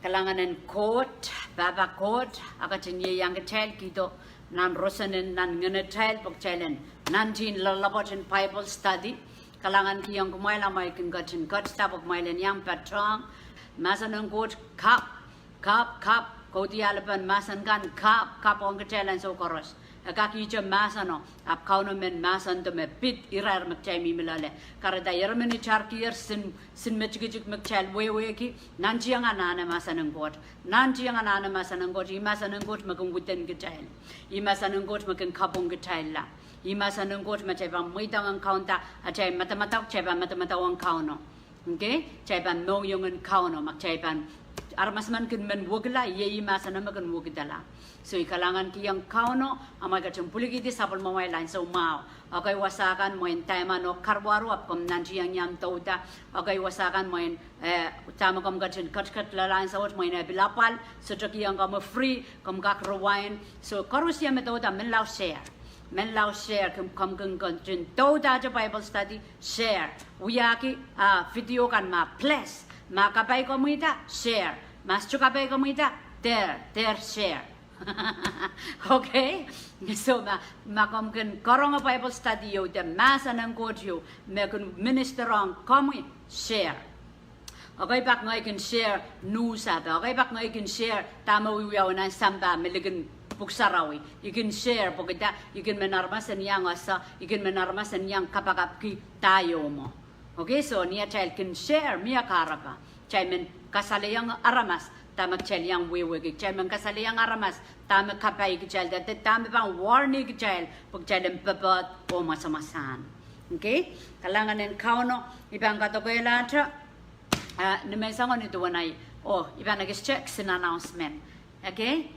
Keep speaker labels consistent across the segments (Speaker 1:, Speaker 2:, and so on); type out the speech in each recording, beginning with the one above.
Speaker 1: kalanganan court, baba court, akatin yang ketel kito nan rosanen nan ngenetel pokchelen nantin lalabotin Bible study kalangan ki yang Kumwail amai kingatin kat stapok mailen yang patrang masanan court kap kodialapan masan kan kap on ketelan so koros kaki je masano ap kauno men masan to me pit irar makchai mi milale karada yermeni charkier sin mechgijik makchal we ki nanti yang anana masanan got nanti yang anana masanan got I masanan got makung guten ketel I masanan got makung kapong ketel la I masanan got macai bang muitang ang kaunta acai mata-mata cai bang mata-mata ang kauno okay cai bang Meirong kauno makcai bang armas man kin men wekila ye masanan makan wekidala so ikalangan ki yang kauno amai kacang puligi di sapal mamai lain so mau akai wasakan main tema no karwaru ap kom nanti yang nyam tauta akai wasakan main utama kom kacang kat lain so main bilapal so taki yang kom free kom kak rewind so karus yang metauta men lau share kom kacang tauta je Bible study share uyaki video kan ma plus ma kapai komita share mas cukapai komita there share okay so makom kan korong Bible study yo the masa nang god yo mekun minister on komi share okay bak ngai kan share news ada okay bak ngai kan share tamawi yo na samba meligan buksarawi you can share pokita you can menarmasan yang asa you can menarmasan yang kapakap ki tayo mo okay so niya child can share miya karapa chaimen kasalayang aramas tamak chel yang wewe ki chaimen kasalayang aramas tamak kapai ki chel dat tamak bang warning ki chel pag chelen papat o masamasan okay kalanganen kauno ibang katokoyela tra nimesangon ito wanay ibang nag-check sin announcement okay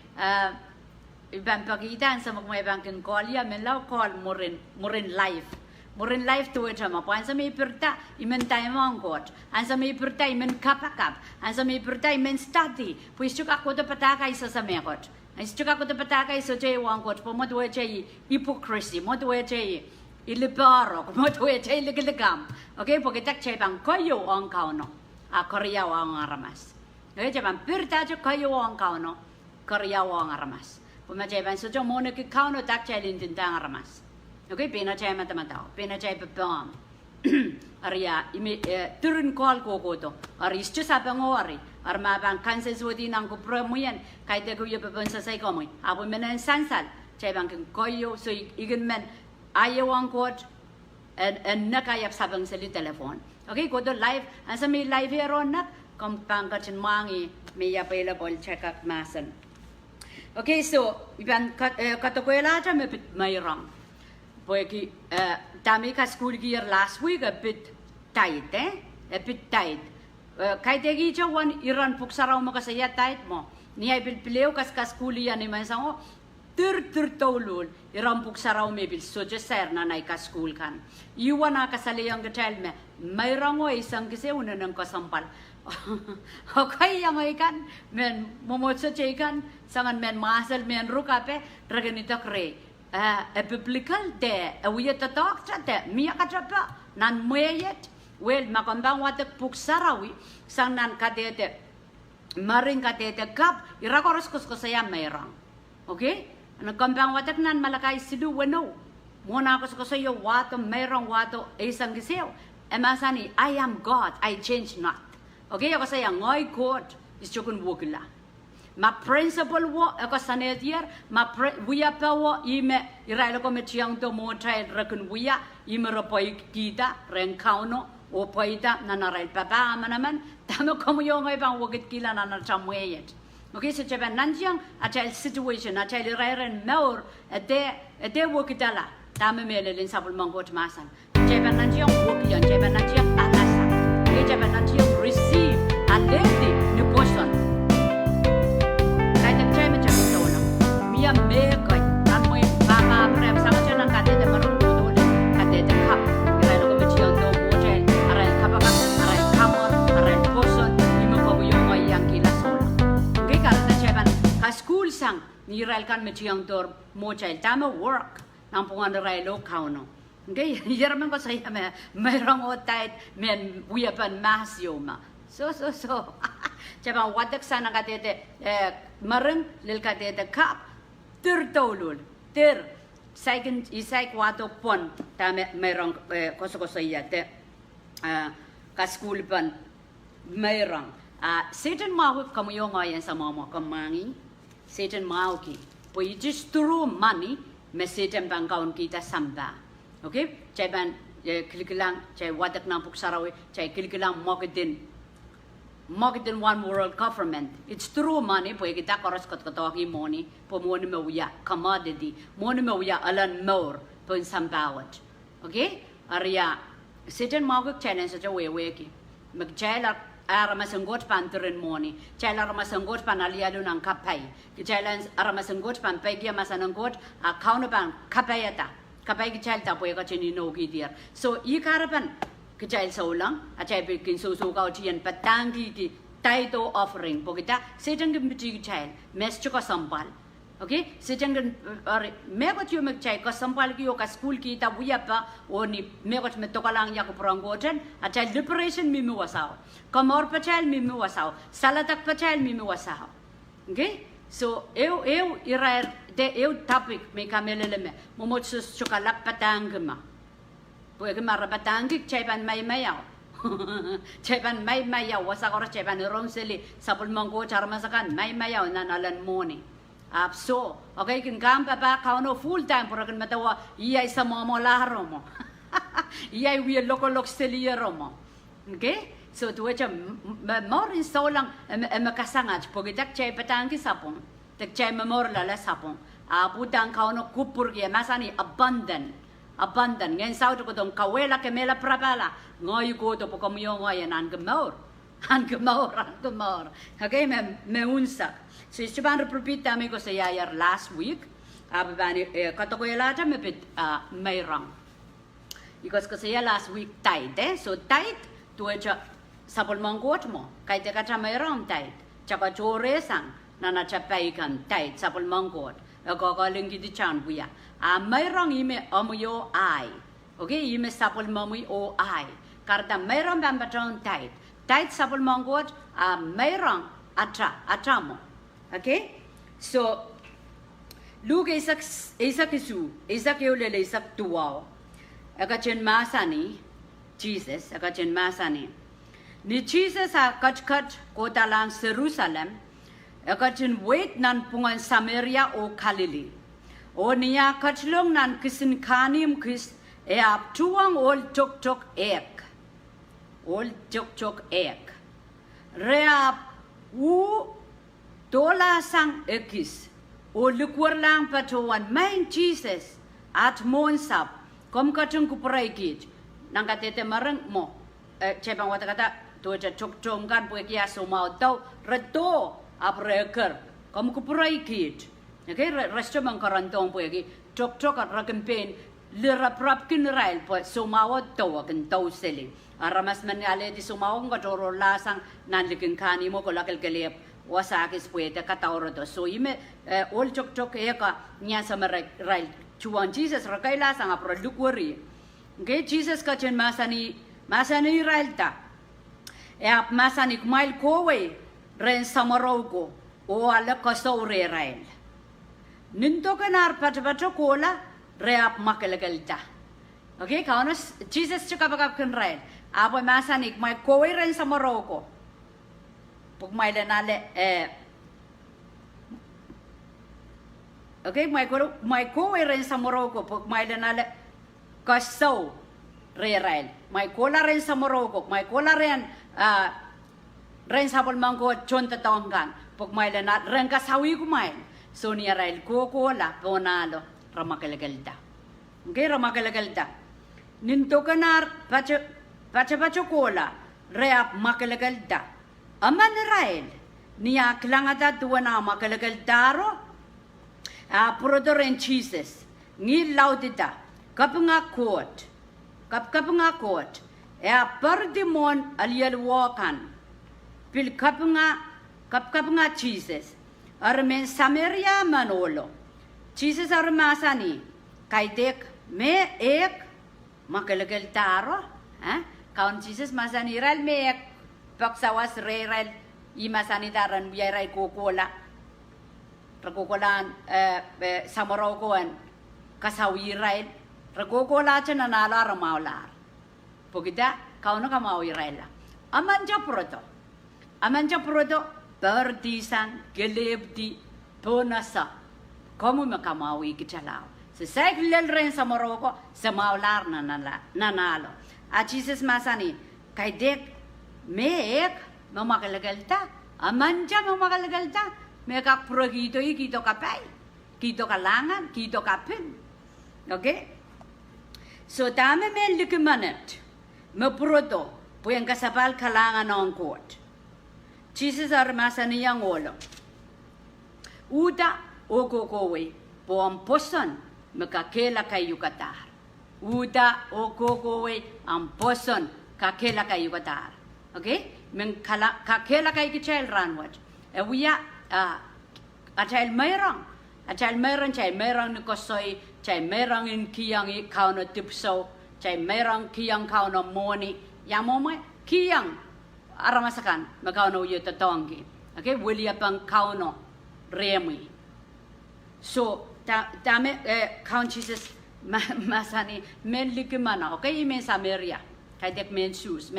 Speaker 1: ibang pakitaan sa mga ibang kin call ya melaw call morin live to it ma po ansa may perta imen tayo mangkot ansa may perta imen kapakap ansa may perta imen study pues chuka ko to patakay sa samekot as chuka ko to patakay sa jay wangkot po mo to jay hypocrisy mo to jay ilibaro mo to jay ligam okay po kitak chay bang kayo ang kauno Korea ang aramas okay chay bang perta jo kayo ang kauno Korea ang aramas po ma chay bang so jo mo ki kauno tak chay lintintang aramas okay, pina chay mata-mata, pina chay papam. Arya, turun call ko to. Ari istu sabang ori. Arma bang kanses wadi nang ko promuyan. Kay te ko yupapon sa Seikop. Apo menen sansal. Chay bang koyo so igen men ayaw ang kot and nakayap sabang sali telefon. Okay, ko to live. Asa may live here on nak kompang kachin mangi may available check up masan. Okay, so iban katokoyela cha Meirong. Porque dami ka school year last week a bit tight, a bit tight. Kay tegi cha wan iran puksaraw mo kasaya tight mo. Niya pilpileo kas ka school yan ni mansango douluhl iran puksaraw me bil so just ser na nai ka school kan. Iwan na kasaliyang gatel me Meirong o isang kasi una nang kasampal. Okay yang ikan men momotso chikan sangan men masal men rukape draganita kre. A biblical de a we at the doctor de miya katrapa nanpwungen well makambang watak puksarawi sang nan kadete maring kadete kap irakoros ko saya Meirong okay ano kambang watak nan Malakai sidu weno mona ko saya wato Meirong wato isang gisew emasani I am God I change not okay ako saya ngoy God is chukun wekila ma principal wo ako sanetier ma wiya pa wo ime irailo ko metiang to mo trai rakun wiya ime rapoi kita ren kauno o paita nanarai papa manaman tamo komo yo ngai bang wokit kila nanar chamweyet okay so cheben nanjiang a child situation a child rairen more ade wokitala tamo melelin sabul mangot masan cheben nanjiang wokian cheben nanjiang alasa cheben nanjiang receive a lady ni person Mia mekoi amoi mama prem sama jalan kate de marun dole kate de kap rai lo meciang do motel arai kapaka arai kamor arai poson imo ko yo ngai yang kila sola ngai karena ceban ka school sang ni rai kan meciang do motel tama work nanpwungen rai lo kauno ngai yerman ko saya Meirong o tait men wiapan mas yo ma so Cebang wadak sana katete mareng lel katete kap douluhl saikin isaik wato pon ta Meirong koso iya te ka school pon Meirong Satan mau kamu yo ngayon sa mama kamangi Satan mau ki po you just throw money me Satan bang kaun kita samba okay ceban kilikilang cai wadak nampuk sarawi cai kilikilang Mogadin one world government. It's through money. Po kita koros kotoki money. Po money mawya commodity. Money mawya alan more. Po sambawat. Okay? Arya. Satan maguk challenge sa wewe ki. Magchailar aramasanggot pan turin money. Chailar aramasanggot pan aliado ng kapay. Chailar aramasanggot pan pegya masananggot kauno pan kapayata. Kapay ki chail tapo ka chininogi dear. So ikarapan Kecil saulang, acai bikin susu kau cian petangi ki taito offering. Pokita sedang kembali kecil, mes cuka sampal, okay? Sedang megot yo mekcai ka sampal ki yo ka school ki ta buya pa oni megot metokalang ya ko peranggotan acai liberation mimi wasau, kamor pecel mimi wasau, salatak pecel mimi wasau, okay? So eu irar de eu topic me kameleleme, momot sus cuka lap petangma. Pwede marabatangik ceban may mayaw. Ceban may mayaw. Wasa koras ceban romseli. Sapul mangko cara masakan may mayaw na nalan moni. So, okay, kin kampa ba KAUN-O full time pura kin matawa iyay sa momo laharo mo. Iyay wiya loko-lok steliyero mo. Okay? So, tuwa siya, morin so lang makasangat. Pogitak chay patangki sapong. Tak chay memorlala sapong. Putang KAUN-O kupur kaya masani abundant. Ngayon sa ko tong kawela kemela prabala ngoy ko to po kamyo ngoy an gemaur okay me unsa so istiban repita me ko sa yayar last week abani katokoyela ta me bit Meirong because ko sa last week tight so tight to cha sapol manggot mo kay te kata Meirong tight chaka chore sang nana chapai kan tight sapol manggot Gogaling di chan buya. Meirong ime omuyo ai. Okay, ime sapul mamui o ai. Karena Meirong bambatong tight. Tight sapul manggot Meirong atramo. Okay? So Luke isak yulele isak tuwao. Akachen masani Jesus akachen masani. Ni Jesus akatkat kohdalahng Serusalem. Akatin weid nanpwungen Sameria o Kalili. O niya ketilong nan kisin kahnimw ahpw ol tokutok ek. Reap douluhl ekis. O lukwar lang patuan main Jesus at monsap. Kom katung kupraikit. Nang katete marang mo. Cebang watakata tuja tokutok kan puekia sumau tau reto. Apreker, kamu kupurai kit, okay? Resto mangkarantong po yagi, tok at rakempen, liraprap kinrail po sumawat tawa kan taw seli. Aramas manale di sumawang katoro lasang nanlikin kahnimw ko lakal kalip wasakis po yata katawro to. So ime all tok eka niya sa rail chuan Jesus rakay lasang apro lukwari. Okay, Jesus kachen masani rail ta. Masani Kumwail kowe. Ren samarogo o ala kaso rail. Ninto kanar patapato kola reap makalagalta. Okay, KAUN-O Jesus chukapakap kan rail. Apo masanik may kowe ren samarogo. Pag may lanale okay, may kowe ren samarogo pag may lanale kaso rail. May kola ren samarogo, may kola ren Ren sapol mangko chonta tongkan pok maila na ren kasawi kumain so niya rail koko la ponalo ramakalagalda okay ramakalagalda ninto kanar pacha kola reap makalagalda aman rail niya klangata tuwana makalagaldaro prodoren Jesus ngi laudita kapanga court perdimon alialwakan Pil kapanga Jesus. Armen Sameria manolo. Jesus armasani. Kaitek me ek makalagal taro. KAUN Jesus masani ral me ek paksawas reral imasanidaran wiyaray kukola rakukolan samarokoan kasawiray rakukola cha nanala ramaular pogida kauno kamawirayla amanja proto berdisan gelebdi bonasa kamu makamawi kicalaw sa cycle ren samaroko sa maular nanalo at Sises masani kay dek mek mamakalagalta amanja mamakalagalta mekak progito kito kapay kito kalangan kito kapin okay so dame men likumanet maproto puyang kasapal kalangan on court Sises masani yang olo uda okokowe poam poson makakela kay yukatar uda okokowe ang poson kakela kay yukatar okay men kakela kay kichel ranwat wiya achal Meirong chay Meirong ni kosoy chay Meirong in kiyang KAUN-O tipso chay Meirong kiyang KAUN-O moni yamomo kiyang aramasakan magKAUN-O yutatongi okay wiya pang KAUN-O remi so dame count Sises masani men likimana okay men Sameria kay dek men sus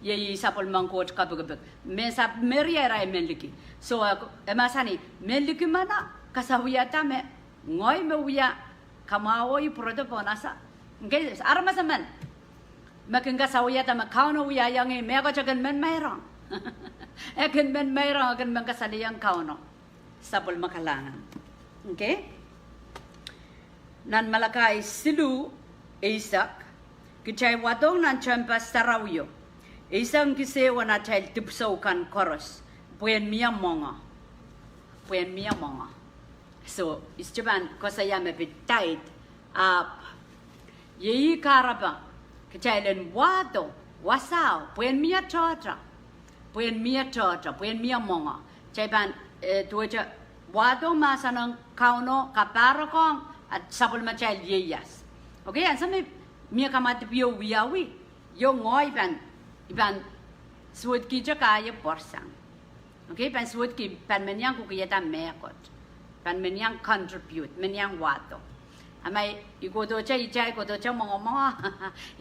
Speaker 1: ye sapol mangkot kabagabag men Sameria ra men liki so masani men likimana kasawiyata me ngoy me wiya kamawoy proto ponasa okay aramasaman makin kasawiyata ma KAUN-O wiya yang me ko chagan men Meirong ekin men Meirong akan mangkasaliyang KAUN-O sapol makalangan okay nan Malakai silu Isak kichay Wadohng nan champas tarawyo isang kisewa na chay tipso kan koros puen mia monga so isjaban kosaya me bitait up yei karaba kichay len wado wasaw puen mia tota puen mia monga chay ban tuja Wadohng masanang KAUN-O kaparakong at sapol machay yeyas okay and some mia kamatipyo wiyawi yo ngoy iban suot ki kaya porsang okay pan suot ki pan menyang kukiyata mekot pan menyang contribute menyang wato amay ikodo cha ijay kodo cha mongo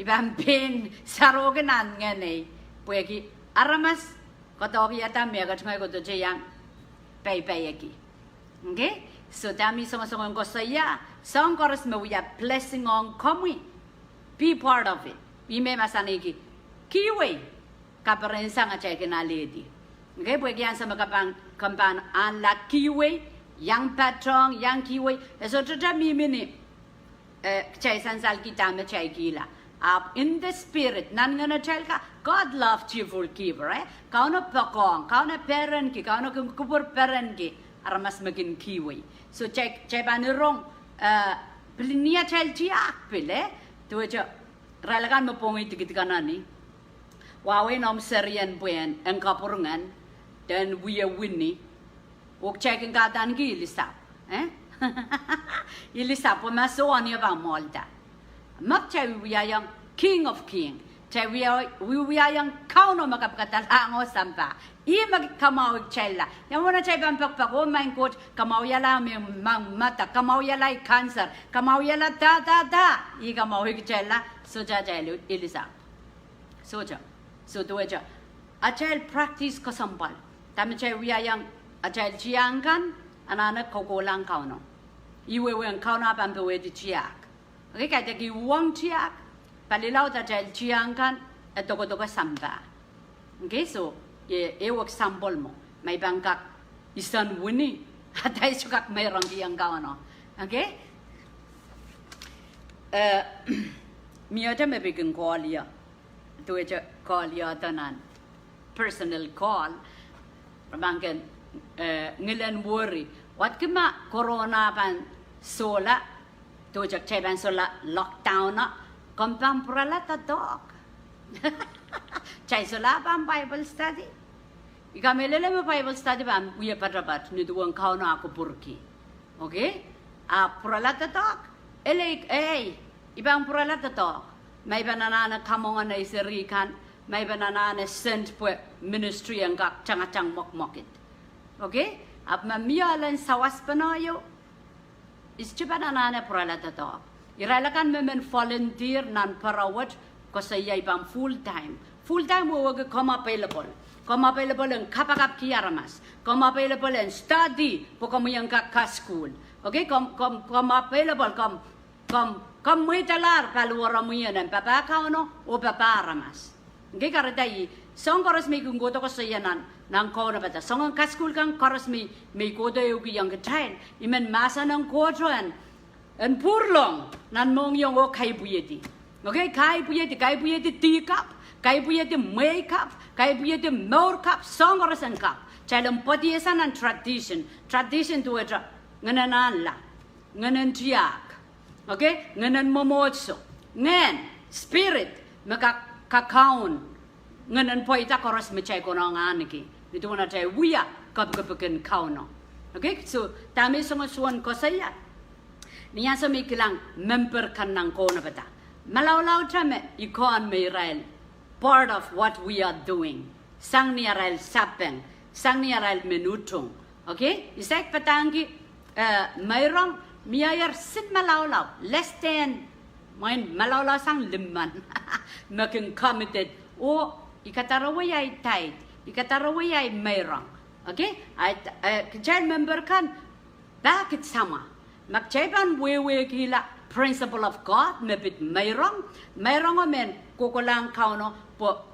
Speaker 1: iban pin sarogenan ngene pueki aramas kodo kiyata mekot ngay kodo cha yang pay aki okay so dami sama-sama ko saya song koros me we are blessing on come be part of it we may masaniki kiwi kaparensa nga chay kinaledi okay pwede yan sa kampan an la kiwi yang patrong yang kiwi so tata mimini chay sansal kita me chay gila in the spirit nan nga na chay ka God love cheerful giver KAUN-O pakong KAUN-O parent ki KAUN-O kubur parent ki aramas magin kiwi so chay banirong Pilinia child chiak pile to which Ralagan Mapongi to get ganani. Wawe nom Serian Buen and Kapurungan, then we are winning. Walk checking Gatan Gilisa, Ilisa for Masoani about Malta. Mapcha we are young king of king. We are young KAUN-O makapkatalang o sampa. Imag kamawig chela. Yang muna chay pampakpak o main coach kamawyala mang mata kamawyala cancer kamawyala da. I kamawig chela so jajay ilisa. So tuweja. A child practice kasampal. Tami chay we are young a child chiangkan anana kohdalahng KAUN-O. Iwe wen KAUN-O pampewe di chiak. Okay kaya ki wang chiak. Palilaw ta child chiangkan at tokutok sampa. Okay so ewak sampol mo may bangkak isan wini atay sukak Meirong kiyang KAUN-O okay miyata may bigeng call ya tuweja call ya tanan personal call bangken ngilan worry wat kima corona pan sola tuweja chay ban sola lockdown na kompang prala tatok chay sola pan Bible study ikamelele mo Bible study bam uya parabat ni duwang KAUN-O ako purki okay pralata tok ibang pralata tok may banana kamongan na iserikan may banana sent po ministry ang kak chang mokmokit. Okay? Ap mamialan sawas panayo is banana prala tato. Iralakan memen volunteer nan parawat ko sa iyang full time. Full time wo wag come available. Come available ang kapakap kiaramas. Come available and study po kamo yang ka school. Okay? Come available come muitalar paluara mo yan ang papakaw no o paparamas. Okay, karadai song koras may kung goto ko sa yanan ng kauno bata. Song ang kaskul kang koras may goto yung yang katayin. Iman masa ng goto an purlong nan mong yung o kay buyeti. Okay, kay buyeti tikap, kay buyeti makeup, kay buyeti more cup, song koras ang cup. Chalang patiyasan ang tradition to it ngananan la, nganan tiyak. Okay, nganan momotso, ngan spirit kakakaon nganan po ita koras mechay ko na nganiki dito na tayo wiya kapkapakan kauno. Okay, so tami suwan ko saya niya sa may kilang member kan ng kauno bata malawlaw tame ikon Meirong part of what we are doing sang niyaral sapeng sang niyaral menutong. Okay, isek patangi Meirong miyayar sin malawlaw less than main malawlaw sang liman making committed o ikataraway tight ikataraway Meirong. Okay, child member kan bakit sama magchayban wekila principle of God mebit Meirong men kohdalahng Kauno po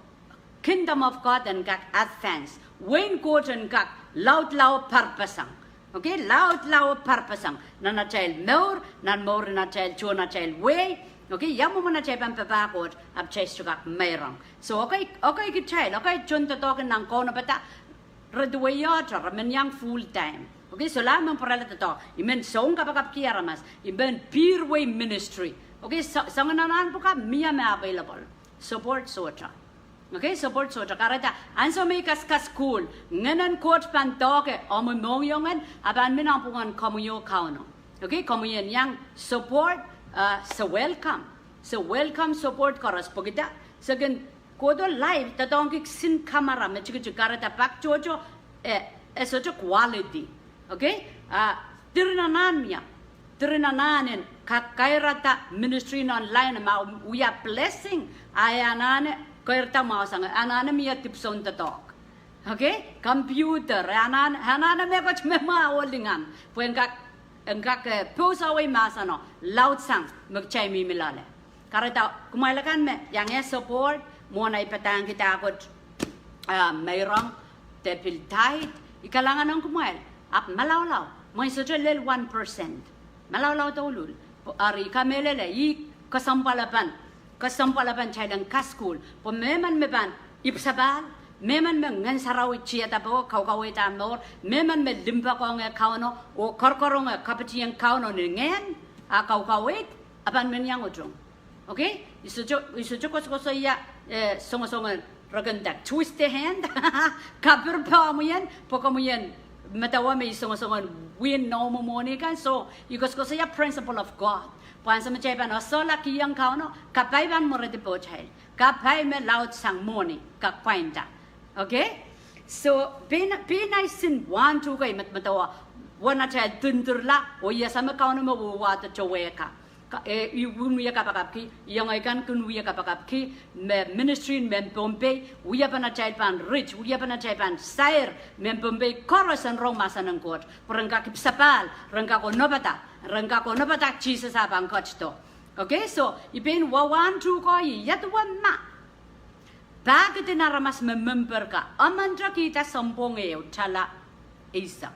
Speaker 1: kingdom of God and kak advance when koten kak loud purposang. Okay, loud purposang na child more na child cho na child way. Okay, yamu mo na child pang papakot ab child sukak Meirong. So okay good child. Okay, chun totokin ng kauno bata redwayot ramen yang full time. Okay, so lamang parala to. Imen song kapakap kiaramas. Imen peer way ministry. Okay, sanganan po ka miya may available. Support socha. Okay, support socha. Kahrehda anso may kaskas school. Nganan coach pantoke omumongiongan aban minampungan Untitled Chapter. Okay, komunyan yang support sa welcome. So welcome support koras pogita. Sagan kodo live tatong kiksin kamera mechikuchu Kahrehda pak chocho socho quality. Okay? Tirinanan kakairata ministry online ma we are blessing ayanane kairta mausang anana miya tipson tokutok. Okay? Computer anana me koch mema olingan. Puen engkak post away masano loud sang magchay mi milale. Kahrehda kumailakan me yang support mo na ipatang kita akot Meirong tepil tight ikalangan ng Kumwail ap malawlaw may sotelel 1% malawlaw douluhl ari kamelele i kasampalapan chaylang kaskul po meman meban ipsabal meman ngan sarawi chiyata po kaukaway tamor meman me limpa ko ng kauno o korkorong kapatiyang kauno ni ngayon kaukaway apan men yang ujong. Okay, isujo ko sa iya songo ragandak twist the hand kapir pa mo yan poko mo yan matawa may songo win no mo kan so ikos ko sa iya principle of God pan sa machay pan so laki yang kauno kapay ban mo rede po chay kapay me loud sang moni kakpainta. Okay, so pinay sin 1-2 kay matawa wana chay tunturla o iya sama kauno mo wata choweka iwunuya kapakapki yang ikan kunuya kapakapki ministry men Bombay uya pana pan rich uya pana pan sair men Bombay korosan rong masan ng court perangka kipsapal rangka ko nobata Jesus abang coach to. Okay, so ipin wawan tu ko yatwan ma bakit naramas member ka amandra kita sampung chala Isaac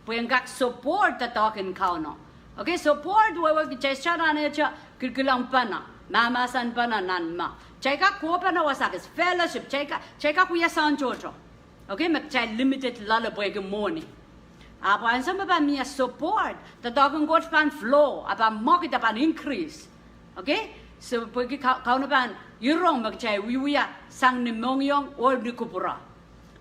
Speaker 1: puengkak support tatokin Kauno. Okay, support wawag cheshara na cha kikilang pana mamasan pana nanma chayka ko pana wasakis fellowship chayka kuya sanchocho. Okay, magchay limited lalaboy ke morning apa ansam ba miya support tatokin coach pan flow apa market pan increase. Okay, so pagi kauno pan yurong magchay wiya sang nimong or nikupura.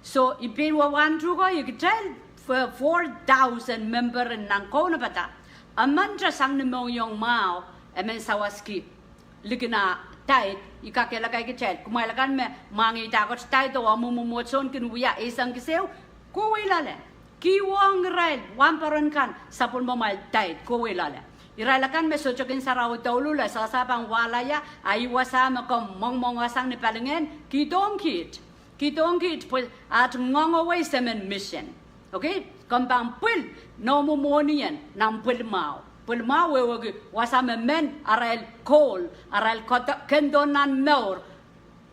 Speaker 1: So ipin wawan tu ko yigchay 4,000 member ng kauno bata amandra sang nimong mao emen sawaski ligna tight ikakela kai kecel Kumwail kan me mangi takot tight to amu son kin wiya isang kiseu kuwilale kiwong rail wamparon kan sapul momal tight kuwilale iralakan me socokin saraw douluhl sa sabang walaya ay wasama kom mong wasang ni palengen kitong kit pul at ngongoway semen mission okay kambang pul no mumonian nam pulmao wewe wasama men aral kol aral kendonan meur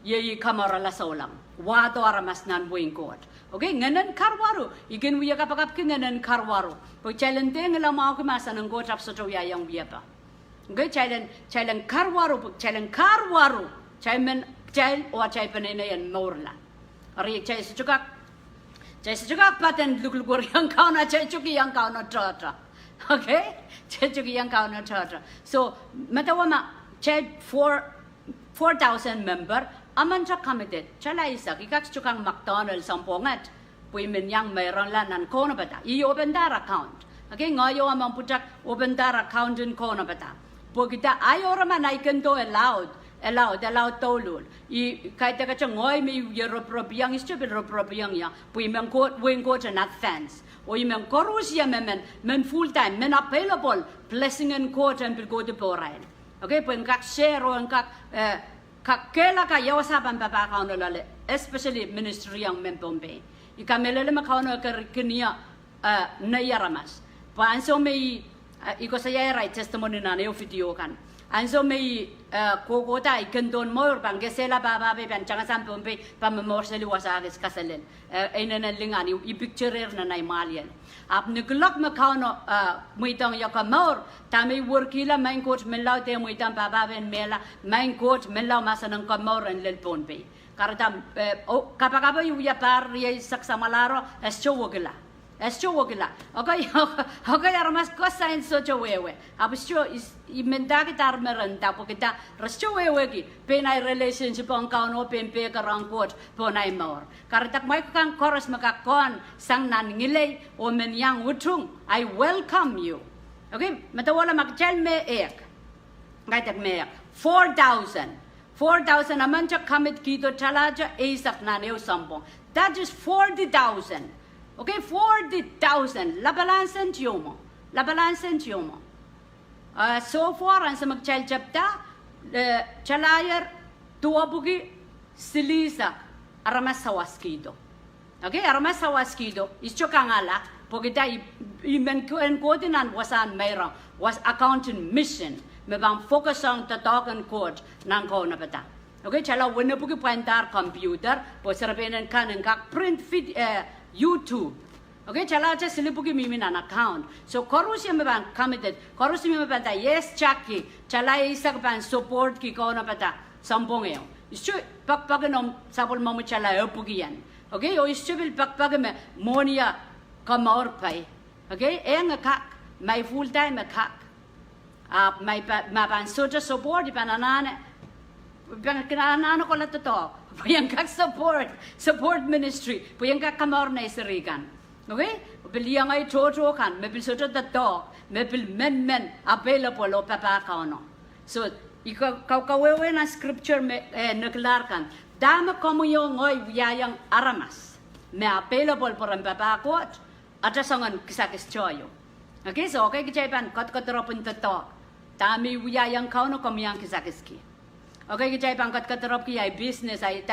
Speaker 1: ye kamera la solang wado aramas nan wingkot okay nganan karwaru igen wiya kapakap nganan karwaru pag challenge ngala mau ke masa nang gotap soto ya yang wiya pa okay challenge karwaru pag challenge karwaru chaimen chail o chai penene yan morla ari chai sejukak paten lukulgur yang kau na chai cuki yang kau na tratra okay chai cuki yang kau na tratra so matawama chai 4,000 member aman cha committed chala isa kikak chukang McDonald's sampongat pui men yang Meirong la nan kono bata I open dar account okay ngayo amang putak open dar account in kono bata po kita ayo raman I can do allowed douluhl I kaita ka ngoy mi European stupid European ya pui men ko wen ko not fans o men korusia men full time men available blessing and court and go to porain okay puen kak share on kak kakela ka yawasaban baba kauno lale especially ministry yang mempombe ikamelele makauno kenia na yaramas pa anso may iko saya right testimony na ne video kan anso may kokota ikendon more bang gesela baba be ban changa sampombe pa memorseli wasages kaselen enen lingani I picture na nay malian ap niglok makauno muitang yakamor tami wekila main coach melau te muitang baba ben mela main coach melau masanang kamor en lel ponpe karatam kapakapa yu ya par ye saksamalaro escho wekila okay aramas kosa en socho wewe abscho imendagi tar merenta pokita rascho wewe ki penai relationship on kauno pempe karangkot ponai mor karatak mai kang koros makakon sang nan ngilei o men yang utung I welcome you okay matawala makchel me ek ngaitak me 4,000 amancha kamit kito chalaja isak na neu sampong that is 40,000 okay 40,000 la balansen tiomo so far ang sa Untitled Chapter chalayar tuwabugi silisa aramas sawaskido okay aramas sawaskido ischo kangala pogita imen koordinan wasan Meirong was accounting mission mebang focus on tokutok court nang ko na bata okay chala wena bugi pointar computer po serapenen kanen kak print feed YouTube okay chala cha silipugi mimi nan account so korusia mebang committed korusia mebang yes Jacque chala isa ban support ki ko na bata sampongeo ischu pakpaganom sapol mamu chala epugian okay o ischu bil pakpagame monia kamor pai okay eng kak my full time kak my ban soja support pananane pananane ko la to puyang kak support ministry puyang kak kamor na isirikan okay biliang ay toto kan mebil soja to mebil men available o papa kauno so ikaw na scripture naglar kan dama komo yung ngoy wiyayang aramas me available por ang papa kot at sangan kisakis choyo okay so okay kicaypan kot-kotropon to dami wiyayang kauno komiyang kisakiski okay kicaypan kot-kotrop ki ay business ay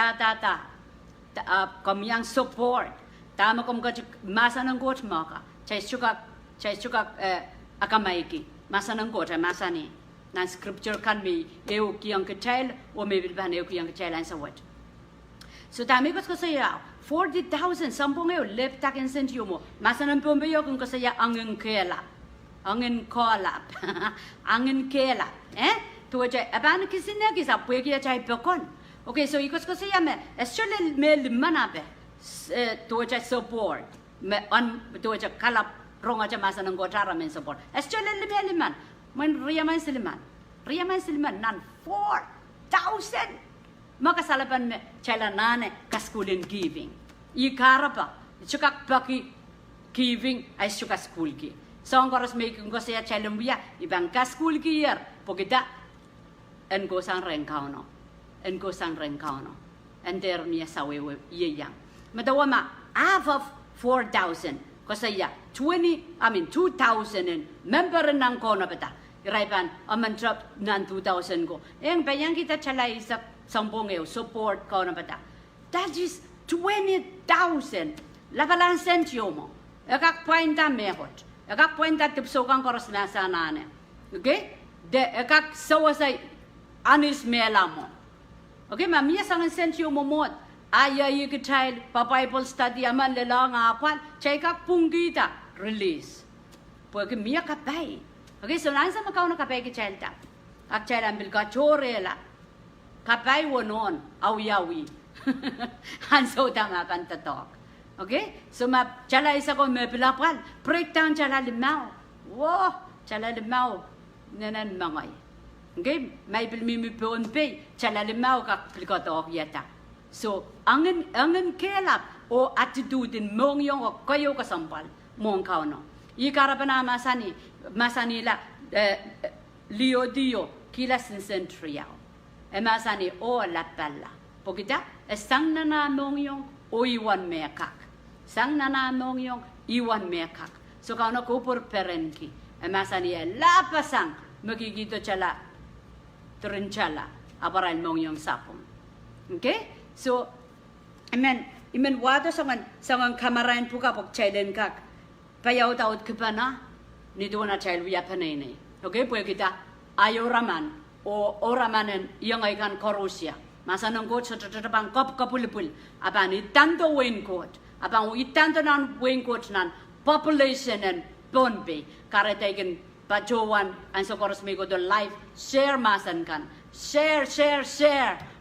Speaker 1: komiyang support tama kom masa ng kot maka chay chukak akamaiki masa ng kot ay masa ni nan scripture kan mi eu kiyang ketel o me bilban eu kiyang ketel an sawat so dami ko saya 40,000 sampung eu leptak en sentiomo masanan pombe yo kun ko saya angin kola tuwa aban kisina kisa pueki chai pekon okay so ikos ko saya me esole me limanabe tuwa support me on tuwa kalap ronga cha masanan ko tara men support esole liman man riyaman siliman nan 4,000 makasalapan me chalanane kaskulin giving ikarapa chukak paki giving ay chuka school ki song koros me ko saya chalambiya ibang kaskul ki yer pogita en go sang reng kauno. En go sang reng kauno. And there me sawe ye yang. Madawama half of 4,000. Kasi 2,000 and member ng kono bata. Iraipan aman drop nan 2,000 go. Yang bayang kita chalay sa sambongeo support kono bata. That is 20,000. Labalan sentyo mo. Ekak pointa mehot. Ekak pointa tipsokan koros na sanane. Okay? De ekak sawasay anis mela mo. Okay, mamia sangan sentyo mo mod. Ayay yung child, pa-Bible study aman lala nga apan, chay kak punggita, release. Porque miya kapay. Okay, so nansa makaw na kapay ki child ta. Ak child ambil ka chorela. Kapay wonon, awi-awi. Hanso tama kan tatok. Okay, so chala isa ko may pilapal. Breakdown chala limaw. Wow, chala limaw. Nanan mangay. Okay, may pilmimi pon pay. Chala limaw kak pilikotok yata. So, angin kelap o attitude in mongyong o kayo kasampal mong kauno. Ikarapana masani la lio dio kilasin sentriao. Masani o lapalla. Pogita, sang nana mongyong o iwan mekak. Sang nana mongyong iwan mekak. So kauno kupur perenki. Masani lapasang magigito chala trinchala aparal mongyong sapong. Okay? So, imen wado sangan kamarain puka pok chaiden kak payaw taot kepana ni dona chail wiya panene. Okay, puya kita ayoraman o oramanen yang ikan korusia. Masa nangkot sa tatapang kapulipul apan itanto wainkot apan itanto nan wainkot nan population and bonbe karetaiken pajowan ang sa koros may ko do life share masan kan share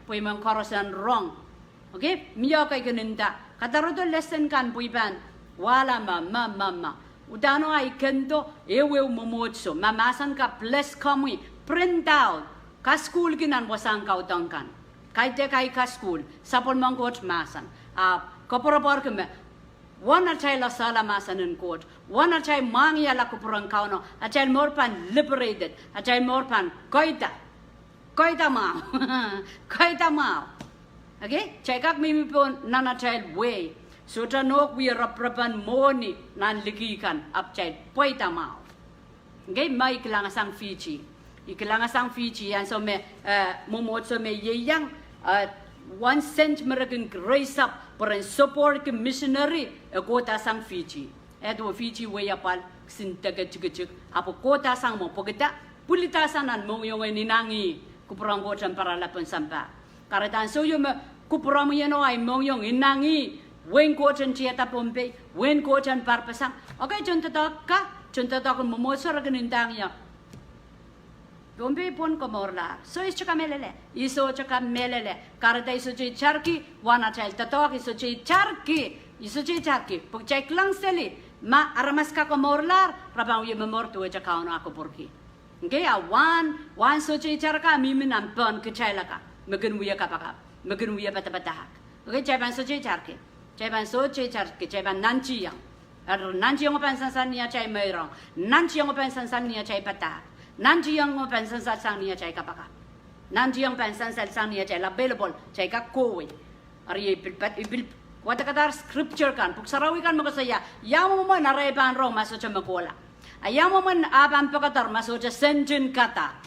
Speaker 1: puy mang korosan wrong. Okay, miyo kay ganinda. Kataro do lesson kan puiban. Wala mama. Udano ay kendo ewe momotso. Mamasan ka bless kamui print out. Ka school ginan wasang kautang kan. Kay te kay ka school sapon mangkot masan. Kopor keme. Wana chay la sala masan in court. Wana chay mangya la kupurang kauno. A chay more pan liberated. A chay more pan koita mau. Okay, check up me nana child way. So to know we are rapan moni nan ligikan up child poita mau. Okay, may ikilangan sang Fiji. And so me momot so me yeyang 1 cent American raise up for a support missionary a kota sang Fiji. Edo Fiji way apal sintaga chik apo kota sang mo pogita pulita sanan mong yung ninangi kupurang kochan para lapon sampa. Karetan so yung kupurang yano ay mong yung inangi wen kochan chiyata pompe wen kochan parpasang. Okay, chuntatok ka chuntatok momosor ganintang ya. Pompe pon komorla. So is chaka melele. Iso chaka melele. Kareta iso chay charki wana chay tatok iso chay charki. Pag chay klang seli ma aramas ka komorlar rabang yung memorto e chaka ono ako porki. Okay, one so chay charka mimin ang pon kachay laka. Magunwiya kapaka, magunwiya patapatahak. Okay, chayban so chay charke. Chayban nanchiyang. Nanchiyang o pansansan niya chay Meirong. Nanchiyang o pansansan niya chay patahak. Nanchiyang o pansansan niya chay kapaka. Nanchiyang pansansan niya chay available chay kakowe. Ari ibil wata kadar scripture kan. Puksarawi kan makasaya. Yamu mo nareban rong maso chay makola. Ayamu mo aban pakatar maso chay senjin kata.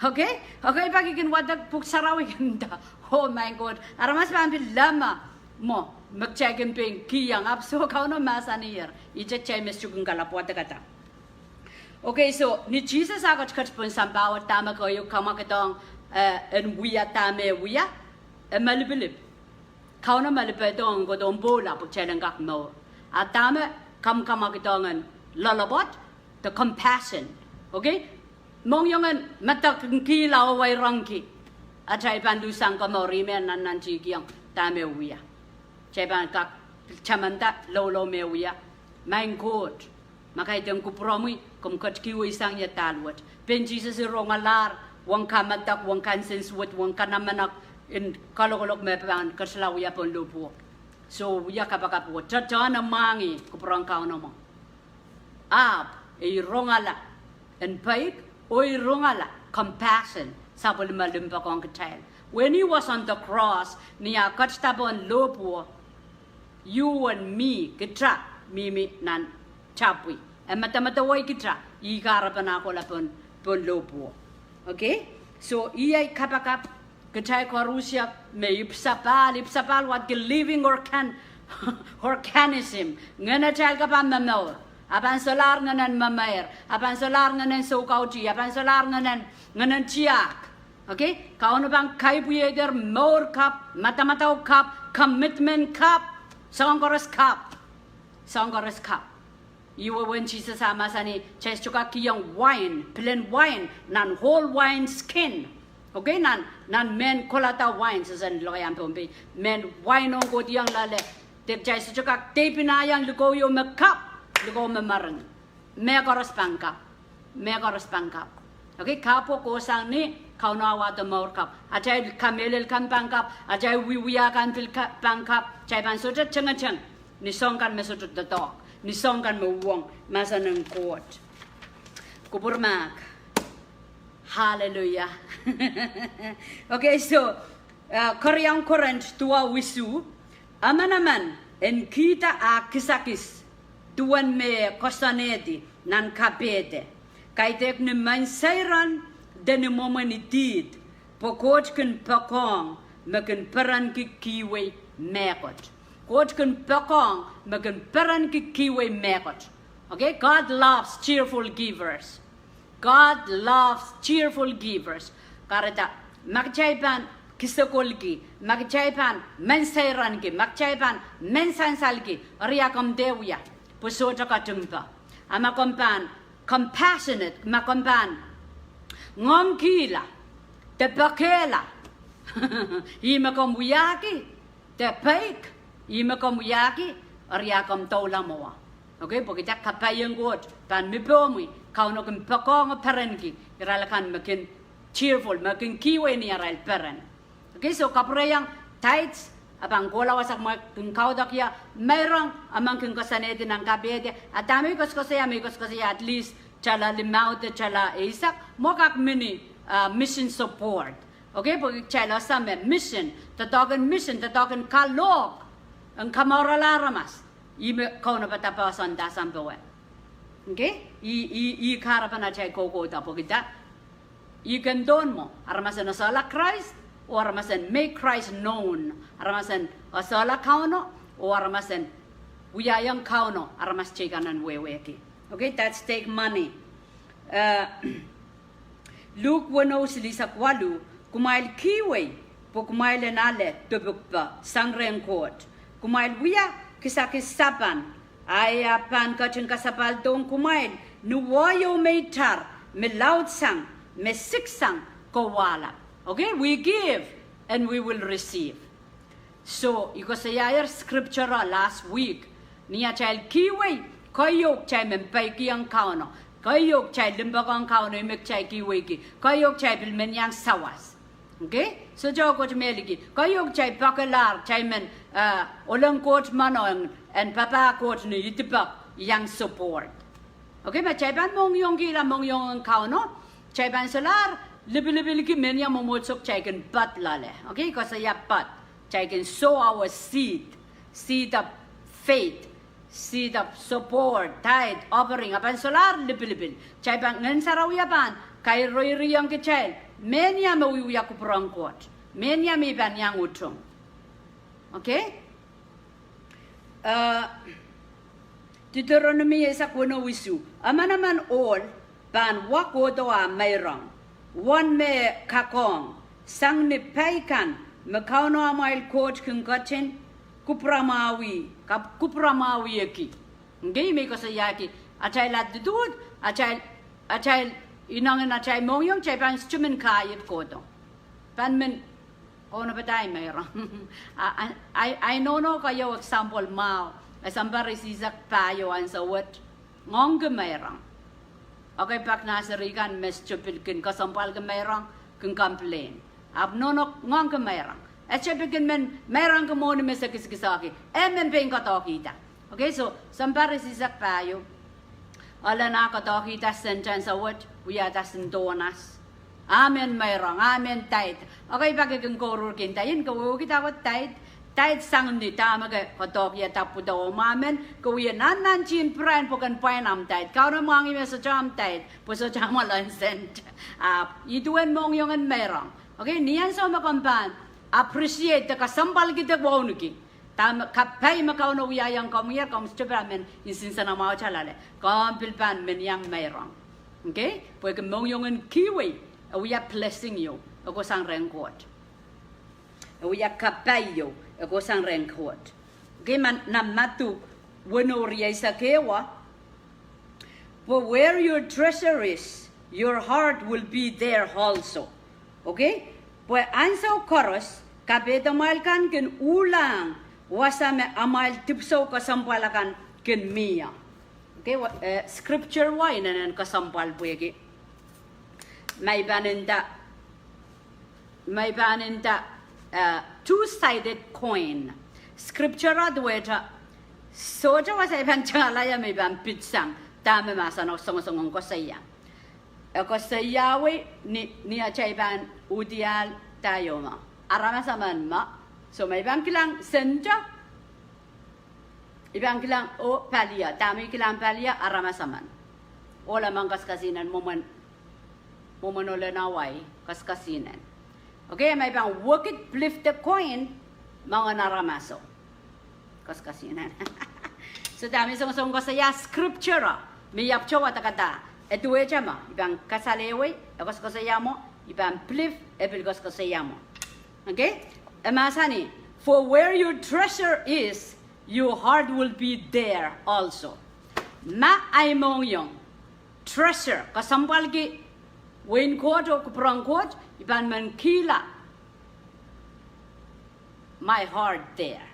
Speaker 1: Okay, pagikin wadag puksarawi ganda. Oh my God, aramas pambil lama mo magchekin ping kiyang apso kauno masanir. Ija chay mesjugun kalapwata kata. Okay, so ni Jesus agot katpun sambawa tama kayo kamakatong en wiya tame wiya malibilib. Kauno malipetong godong bola pagchelang kak mo. At tama kamakatong lalabot the compassion. Okay? Mong yongan matak kilaw way rangki. At chay pandu sang kamori men nan chikiyang tame wiya. Chay pan kak chamanda lolo me wiya. Main court. Makay teng kupromi kum kat kiwi sang ya talwat. Ben Jesus rongalar wang kamatak wang kansens wet wang kanamanak in kalokolok me pan kaslaw ya pon lupo. So wiya kapakapo. Chachana mangi kuprang kauno mo. Ap e rongala en paik. Oy rongala, compassion sabol malumba kong ketail. When he was on the cross, niya katstabon lopo, you and me kitra mimi nan chapwi. And matamataway kitra, ikarapan ako lapon pon lopo. Okay? So iyay kapakap ketail korusya may ipsapal what living organism. Ngana chal kapan mamor. Apan solar nganan mamayer, apan solar nganan sokauji, apan solar nganan chiak. Okay? Kauno bang kaibuyer more cup, matamataw cup, commitment cup, songores cup. Songores cup. You were when Jesus amasani chestuka kiyang wine, plain wine, nan whole wine skin. Okay, nan men kolata wine sasan loyang pompe. Men wine on go diyang lale. Tek chestuka tapinayang lugo yo me cup. Lugo me marang. Me koros pangkap. Okay, kapo ko sang ni kauno awa the more cup. Ajay kamelil kan pangkap, ajay wiwiya kan pil pangkap. Chay pan sotut cheng. Ni song kan me sotut the dog. Ni song kan me wong masa ng court. Kupurmak. Hallelujah. Okay, so Koreang Korant tua wisu amanaman en kita a kisakis tuan me kosanedi nan kapete. Kaitek ni mansairan den momanitid pokot kun pakong makan peran ki kiwe mekot. Kot kun pakong makan peran ki kiwe mekot. Okay, God loves cheerful givers. God loves cheerful givers. Kareta magchaipan kisakolki, magchaipan mansairan ki, magchaipan mensansalki, riakam dewya. Pusota katumpa. Amakompan compassionate, makompan ngom kila, te pakela. Imakom wiyaki, te paik, imakom wiyaki, riakam toulamoa. Okay, pokita kapayang god, pan mipomi, kauno kum pakong parenki, iralakan makin cheerful, makin kiwe ni aral paren. Okay, so kaprayang tights, abang gola wasak mo kung kadaudok ya Meirong amang kung kasanete ng kabede at dami koskosaya may koskosaya at least chala limaw te chala isak mo kak mini mission support. Okay, pag chala sa mission tatokan kalok ang kamaralaramas ime kauno patapasan dasan bawe. Okay, i karapan na chay koko tapo kita i gandon mo aramasan na sala Christ o aramasan make Christ known. Aramasan asala kauno o aramasan Wadohng Kauno aramas chekanan weweki. Okay, that's take money. Luke 1:8 Kumwail kiwe po kumwail nale tubukpa sangreng court. Kumwail wiya kisakis sapan aya pan kachin kasapal dong kumwail nuwayo meitar me loud sang me siksang kowala. Okay, we give and we will receive. So, iko sa scripture last week, niya child kiwi, kayok chay mempay kiyang kauno, kayok chay limbakang kauno imek chay kiwi ki, kayok chay bilmenyang sawas. Okay? So, joko chmeliki, kayok chay pakalar, chay men, olang coach manong, and papa coach ni itipak, yang support. Okay, ma chay pan mong yung kila mong yung kauno, chay pan solar, libi ki menya momotsok chay kan pat lale. Okay, kasi ya pat. Chay can sow our seed of faith, seed of support, tithe, offering. Apan solar libil. Chay bang ngan saraw yapan kay roy-riyang ke chay. Menya mawiwiya ko prangkot. Menya mi ban yang utong. Okay? Deuteronomy 1:1 amanaman all ban wako doa Meirong. One me kakong sang ni paikan Makauno amail coach kung kachin kupramawi eki. Ngay may kasayaki achay lat dudud achay inangan achay mongyong chay pan stumen kayip ko to. Pan men kono pa tayo Meirong. I know kayo example mao asambari sisak payo an sa wat ngong Meirong. Okay pak nasarikan mes chupilkin kasampal ke Meirong kung complain. Abnonok ngong ke Meirong. At siya bigyan men Meirong ka muna may sakis-kisaki. Men ping katokita. Okay, so sampari sisak payo. Ala na katokita sentyan sa wat. Uyata sindonas. Amen Meirong, amen tight. Okay, bakit kung korur kintayin, kawo kita ko tight. Tight sang ni tama ka kotok ya tapu daw mamen, kawo nan chin pran pokan painam tight. Kau na mangi me sa jam tight, po sa jam alan sent. Ituan mong yung an Meirong. Okay, niyan sa makampan, appreciate ka sambal kita waunuki. Tam kapay makauno uyayang kamuyar kam stebramen insin sa namaw chalale. Kam pilpan men yang Meirong. Okay? Po ka mong yung an kiwi. We are blessing you. Ako sang rengkot. We are kapayo. Ako sang rengkot. Okay, man namatu wano riay sa kewa. For where your treasure is, your heart will be there also. Okay? Pues ansaw koros, kapeta malkan ken ulang, wasame amal tipso kasampalakan ken miya. Okay, scripture why nanan kasampal puegi. May baninda two-sided coin. Scripture adweta soja wasay panchalaya may ban pitsang tama masano song ko saya. Ako saya we ni achay ban udial tayo ma. Arama saman ma. So may ban kilang senja. Ibang kilang o palia, tami kilang palia arama saman. Ola mangkas kasinan Momanola naway, kaskasinan. Okay, may bang workit flip the coin, mga naramaso. Kaskasinan. So dami song ko saya scripture, may yapcho watakata. Ito e chama, ibang kasalewe, akos ko saya mo, ibang flip, epil ko saya mo. Okay? Emasani, for where your treasure is, your heart will be there also. Ma ay mong yung treasure, kasampal ki, Wain court o kuprang court, iban man kila my heart there.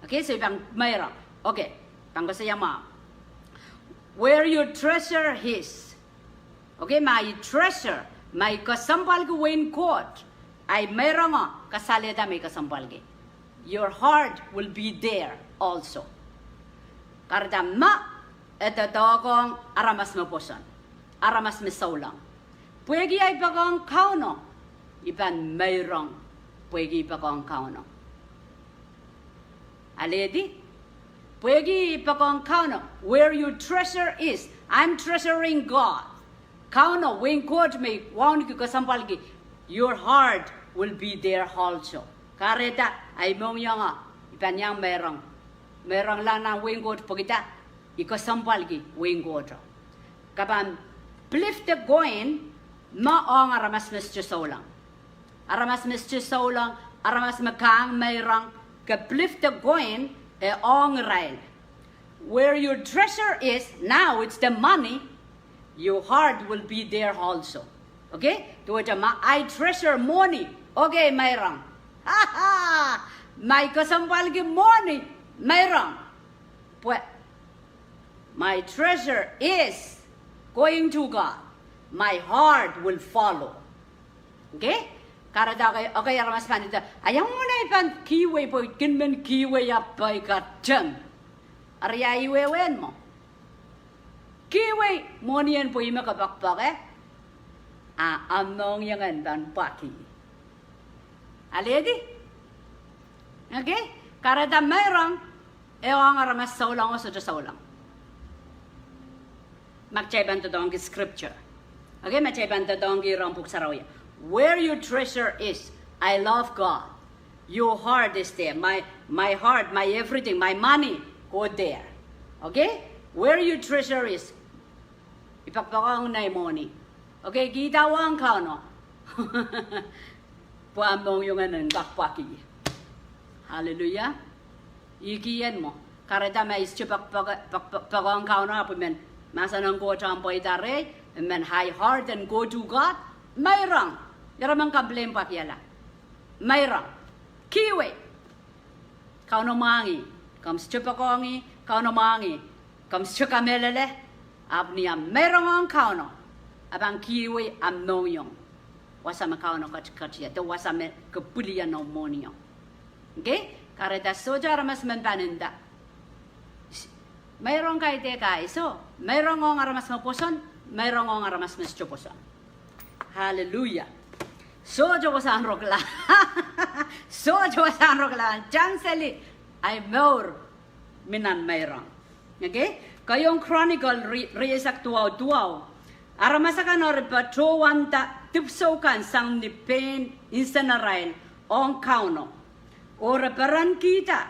Speaker 1: Okay, so ibang Meirong. Okay, tanggo sa yama. Where your treasure is. Okay, my treasure, my kasampal ko wain court, ay Meirong o, kasalita may kasampal ki. Your heart will be there also. Karda ma, eto kong aramas mo posan. Aramas mo saulang. Pwegi ay Wadohng Kauno, iban Meirong, pwegi Wadohng Kauno. Aledi, pwegi Wadohng Kauno, where your treasure is, I'm treasuring God. Kauno, when God may want you kasampalgi, your heart will be there also. Kahrehda ay mong yung iban yang Meirong. Meirong lang na when God pagita, ikasampalgi when God. Kapan, plift the going, maong aramas mesje saulang. Aramas mesje saulang, aramas mekang Meirong, kaplift the going, ong rail. Where your treasure is, now it's the money, your heart will be there also. Okay? I treasure money. Okay, Meirong. Ha ha! May kasampal ki money, Meirong. My treasure is going to God. My heart will follow. Okay? Karada kay okay aramas panita. Ayang mo na ipan kiwe po kinmen kiwe yapay kateng. Arya iwewen mo. Kiwe mo niyan po ima kapakpak amnong yangan dan paki. Aledi? Okay? Karada Meirong ang aramas saulang o sa saulang. Magchayban to dong scripture. Okay, macayban to dong rompuk sarawya. Where your treasure is, I love God. Your heart is there. My heart, my everything, my money, go there. Okay? Where your treasure is, ipakpakang na money. Okay, Wadohng Kauno. Puamong yung anan, bakpaki. Hallelujah. Ikiyan mo. Kahrehda may Wadohng Kauno apo men. Masa nang go champoy dare, men high heart and go to God. Meirong. Yaramang kamblem pakiala. Meirong. Kiwe. Kauno mangi. Comes chupakongi. Kauno mangi. Comes chukamelele. Abniya Meirong Kauno. Abang kiwe am noyong. Wasama Kauno kachia. To wasame kapuliya no monyo. Okay? Kahrehda soja ramas men paninda. Meirong kay te kay so. Meirong aramas mapuson. Meirong aramas mas chupuson. Hallelujah. So jawasan rokla. So jawasan rokla. Janseli ay more minan Meirong. Okay? Kayong Chronicle reesak tuaw. Aramasakan or patrowanta tipsokan sang ni pen instanarail on Kauno. Or paran kita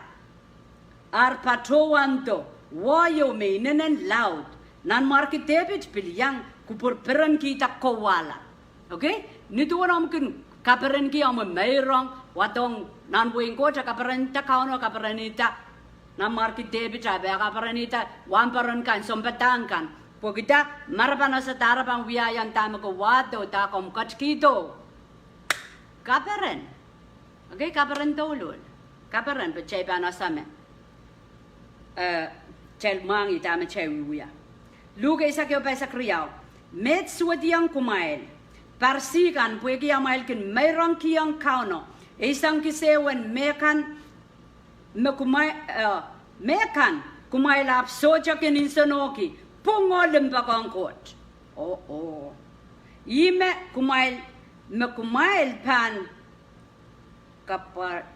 Speaker 1: ar patrowanto wayo me nenen loud nan market debit bilyang kupur peran kita kowala. Okay? Nito wana mungkin kaperan ki am Meirong Wadohng nanpwungen ko sa kaperan ta Kauno kaperanita nan market debit abe kaperanita wamparan kan sompatang kan. Pagkita marapana sa tarapang wiyayan tama ko wado ta kom katskito. Kaperan. Okay, kaperan douluhl. Kaperan pa chay bana same. Chay mangi tama chay wiya. Luga isa kyo pa sa kriyaw. Met suwadiang Kumwail. Parsikan pwegi amail kin Meirong kiyang Kauno. Isang kisewen mekan Kumwail ap soja kin insanoki. Pungolem bakang kot. Oh. Ime Kumwail pahn kapar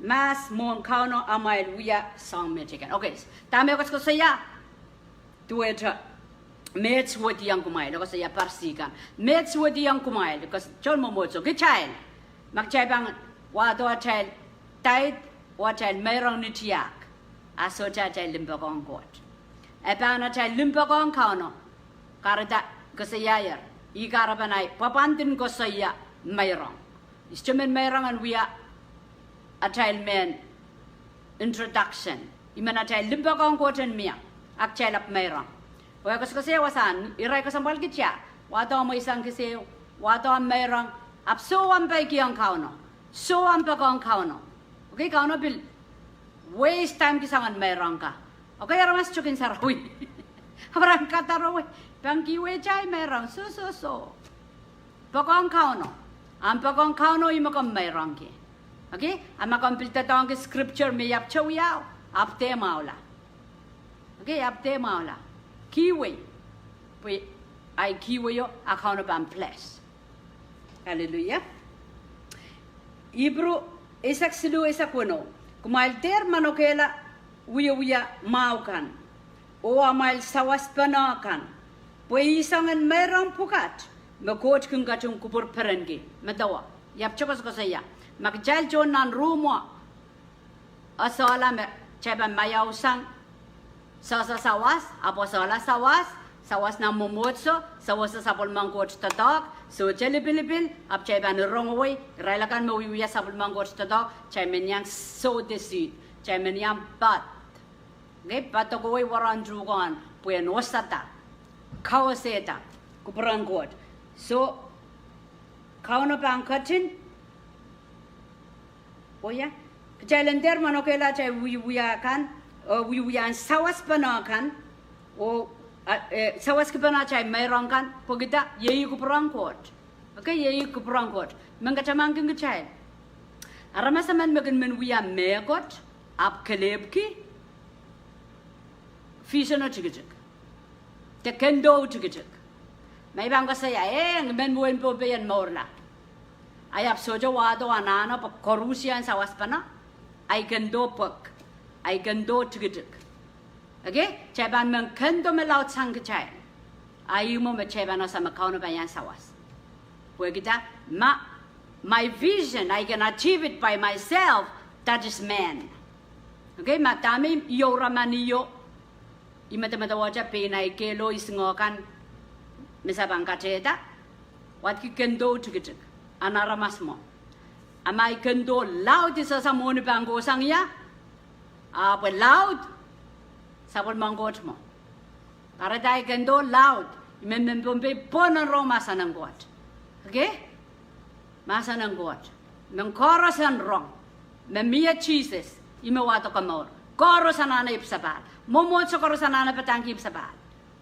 Speaker 1: mas mon Kauno amail wiya Sameria. Okay, tama ko saya. Tuweta mets wadiang Kumwail ko saya parsikan. Mets wadiang Kumwail ko chon mo mozo kichail. Magchay bang wado chail tait wa chail Meirong ni tiak. Aso chail limbakang kot. Epana chay Wadohng Kauno. Kahrehda kasayayar. Ikarabanay papantin ko saya Meirong. Istumen Meirong and we are a child man introduction. Imana chay Wadohng koten miya. Ak chay lap Meirong. Waya kasi wasan. Iray ko sambal kitya. Wadohng mo isang kasi. Wadohng Meirong. Ap so ang kiyang Kauno. So ang Wadohng Kauno. Okay, Kauno bil. Waste time kisangan Meirong ka. Okay, aramas chukin sarawi. Habrang katarawi. Pangkiwe chay Meirong. So. Wadohng Kauno. Ang Wadohng Kauno imakam Meirong ki. Okay? Ang makomplita tawang ki scripture may yap chawiyaw. Apte maula. Okay, apte maula. Kiwe. Ay kiwe yo akauno bang place. Hallelujah. Ibro isak silu isak wano. Kumwail ter manokela wiya maukan o amail sawas panakan puisangan Meirong pukat makot kung kachung kupur perengi madawa yap chokos ko saya magjal jon nan rumo asala me cheba mayaw sang sawas apo sawas na mumotso sawas sa sapol mangkot tatak so chelibilibil ap cheba ni rongway railakan mo wiya sapol mangkot tatak chemenyang so desit chemenyang bat. Okay, patokoy waran jugan puyen wasata kawaseta kuperang god. So Kauno pang ketin. Oh ya, kejalander manokela cai wiya kan, wiya sawas panakan, o sawas kepana cai Meirong kan, pogita yeyi kuperang god. Okay, yeyi kuperang god. Mengkacamang kengkecai. Aramasaman magen men wiya megot ap kelebki. Fisano chigijik. Te kendo chigijik. May bang saya men buen po bayan morla. Ayap sojo wado anana pa korusian sa waspana. Ay kendo pok. Ay kendo chigijik. Okay? Chaban men kendo melaut sang kecai. Ayumo me chaban sa Kauno bayan sawas. Pwe kita my vision I can achieve it by myself. That is man. Okay? Matami yo ramaniyo. Imata waja penai kelo isngokan misabang Kahrehda wat ki kendo chigit anaramas mo amai kendo loud isa sa moni banggo sang ya apa loud sabol mangot mo para dai kendo loud imem pompe ponon roma sanang got. Okay, masanang got men korosan rong men mia Sises imewato kamor korosanana ipsabal momot so korosanana patangi ipsabal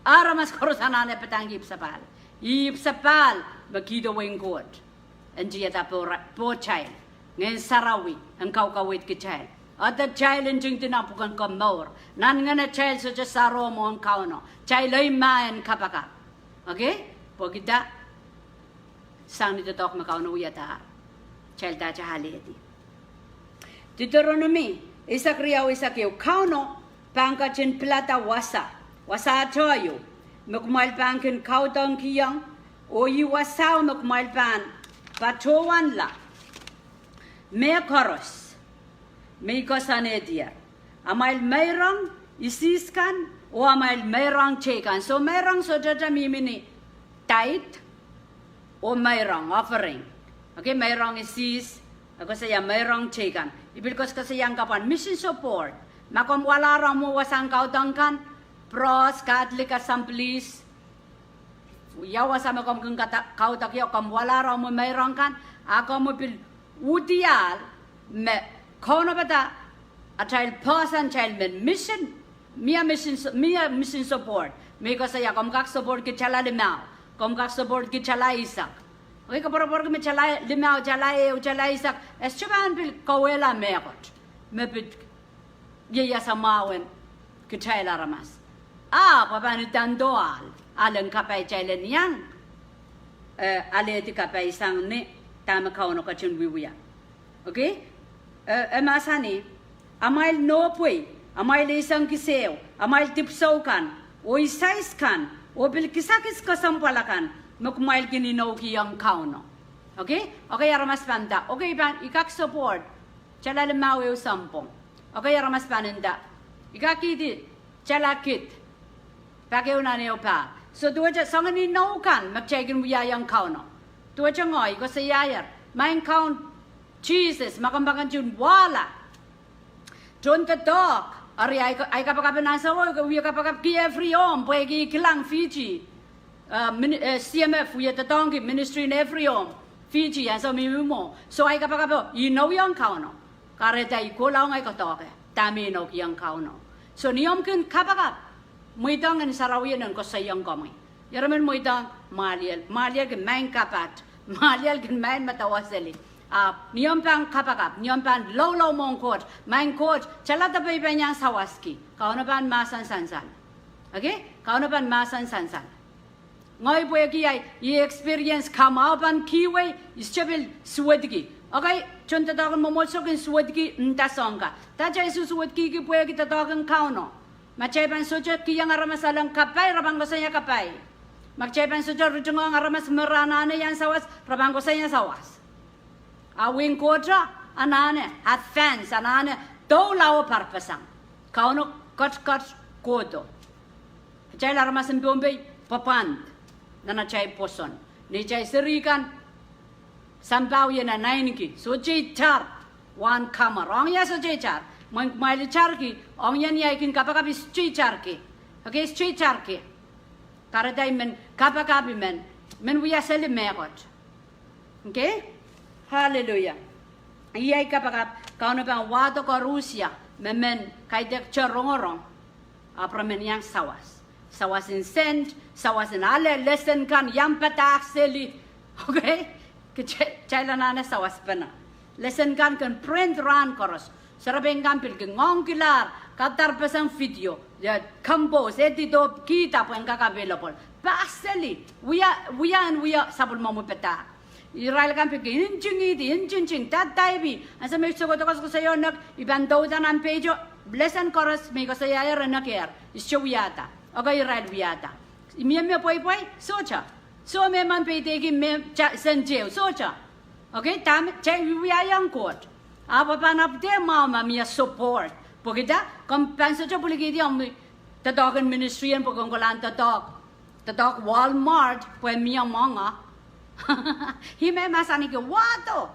Speaker 1: aramas korosanana patangi ipsabal ipsabal bagido weng got enjia ta po child ngen sarawi engkau kawit ke child ada child enjing tinapukan kamor nan ngana child so saro mon Kauno child ay maen kapaka. Okay, pogita sang ni totok makauno uyata chelta chahaledi Deuteronomy isakriyaw isakyo kauno pangkachin plata wasa choyo Kumwail pangkin kaudong kiyang o wasaw kumwail pan pachowan la me koros me kosanedia amail Meirong isiskan o amail Meirong chekan so Meirong so jaja mimini tight o Meirong offering okay Meirong isis ako saya Meirong chekan ibil ko kasi yang kapan mission support makom wala ra mo wasang kaudong kan pros Catholic assemblies yawa sama kom kung kautak yo kom wala ra mo Meirong kan ako mo pil udial me kono bata a child person child men mission mia mission support me ko saya kom kak support ke chala limao kom kak support ke chala isak oi ko por ke chala limao chala isak es chuban pil kowela mekot me pit ye samawen ke chala ramas papan tandoal alang kapay chailen yang ale ti kapay sang ne tama kauno kachun wiwiya okay emasani amail no pui amail isang kiseo amail tipsaw kan o isais kan o bil kisakis kasampalakan mukmail kininaw kiyang kauno okay aramas panda okay ban ikak support chala lemawe sampong okay aramas panenda ikakidi chala kit Pakai unane opa. So dua je sangat ni nau kan macam wiya yang kau no. Dua je ngoi ko sayayar. Main kau Sises makan jun wala. Jon tokutok. Ari ai kapag nasawo ko wiya kapag every home pagi kilang Fiji. CMF wiya tatong ministry in every home. Fiji yang so mimo. So ai kapag yang kau no. Kahrehda ikolang ai kotok. Tami no yang kau no. So niom kun kapag Muidang and Sarawian and Kosayang Gomi. Yaraman Muidang, Malial can man kapat, Malial can man matawaseli. Nyompang kapakap, Nyompan low mon court, man court, Chalata Babyang Sawaski, Kaunaban Masan Sansan. Okay? Kaunaban Masan Sansan. Ngoi Bwegi, ye experience come up and kiwi is Chebil Swedgi. Okay? Chuntadagan Momosok and Swedgi Ntasonga. Taja is Swedgi Bwegi the dog and Kauno. Macaipan sojo kiyang aramas alang kapay rabang gosanya kapay. Macaipan sojo rujungong aramas meranane yang sawas rabang gosanya sawas. Awing kodra anane advance anane douluhl parpasang. Kauno kat kodo. Macai aramas Bombay papan nana cai poson. Ni cai serikan sampaw yana nainki soji char one kamar. Orang ya soji char. Kumwail charki, ong yan yakin kapakabi street charki. Okay, street charki. Kahrehda men kapakabi men wiya seli megot. Okay? Hallelujah. Iyay kapakap kauno pang wado ko Rusia men kaidek chorongorong. Apramen yang sawas. Sawas in send, sawas in ale lesson kan yang patak seli. Okay? Kecailanane sawas pena. Lesson kan print run koros. Sarabeng kampil ke ngong kilar katar pasang video ya compose edito kita pun kak available pasali we are sabul mamu peta Israel kampil ke injing tataibi asa me sogo tokos ko sayo nak iban daudanan pejo blessan koros me ko saya ya renaker isyo wiata aga Israel wiata imiame poi socha so me man pete ki me senjeu socha okay tam chai wiayang court apa panap dia mama mia support. Pokoknya kompensa jo boleh kita tokutok ministry yang pokoknya tokutok Walmart pun mia manga. Hime masani ke wado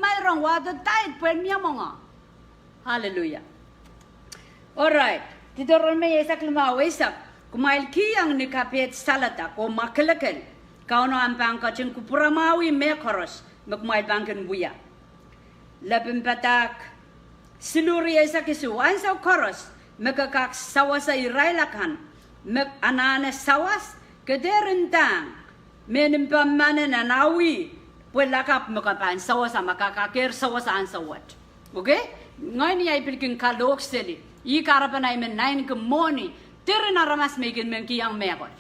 Speaker 1: Meirong wado tight pun mia manga. Hallelujah. Alright. Deuteronomy isak lima isak. Kumwail kiyang ni kapit salata ko makalakal. Kauno ampang kacang kupuramawi mekoros magkumwail bangkan buya. Labing patak siluri isa kisu ansa koros magkakak sawas sa irailakan mag-anana sawas kaderentang menimpamanan anawi pwelakap makapan sawas sa makakakir sawas sa ansawat okay ngayon niya ipilking kalok sili ikarapan ay men nain kemoni tira na ramas megin men kiyang megot